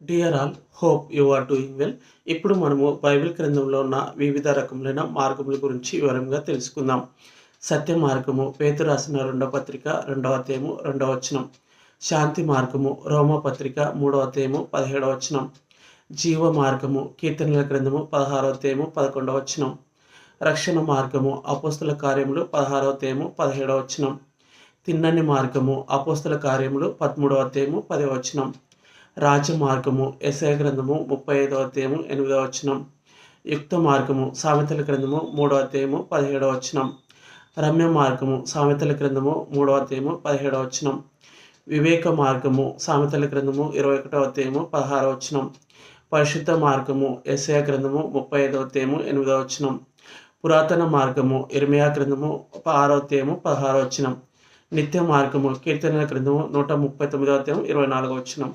Dear all, hope you are doing well. ఇప్పుడు మనము Bible గ్రంథంలో ఉన్న వివిధ రకములైన మార్గముల గురించి వివరంగా తెలుసుకుందాం. సత్య మార్గము పేతురు రాసిన 2వ పత్రిక 2వ అధ్యాయము 2వ వచనం. శాంతి మార్గము రోమా పత్రిక 3వ అధ్యాయము 17వ వచనం. జీవ మార్గము కీర్తనల గ్రంథము 16వ అధ్యాయము 11వ వచనం. రక్షణ మార్గము అపోస్తల కార్యములు 16వ అధ్యాయము 17వ వచనం. తిన్నని మార్గము అపోస్తల కార్యములు 13వ అధ్యాయము 10వ వచనం. రాజ మార్గము యెషయా గ్రంథము 35వ అధ్యాయము 8వ వచనం. యుక్త మార్గము సామెతల గ్రంథము 3వ అధ్యాయము 17వ వచనం. రమ్య మార్గము సామెతల గ్రంథము 3వ అధ్యాయము 17వ వచనం. వివేక మార్గము సామెతల గ్రంథము 21వ అధ్యాయము 16వ వచనం. పరిశుద్ధ మార్గము యెషయా గ్రంథము 35వ అధ్యాయము 8వ వచనం. పురాతన మార్గము ఇర్మియా గ్రంథము 6వ అధ్యాయము 16వ వచనం. నిత్య మార్గము కీర్తనల గ్రంథము 139వ అధ్యాయం 24వ వచనం.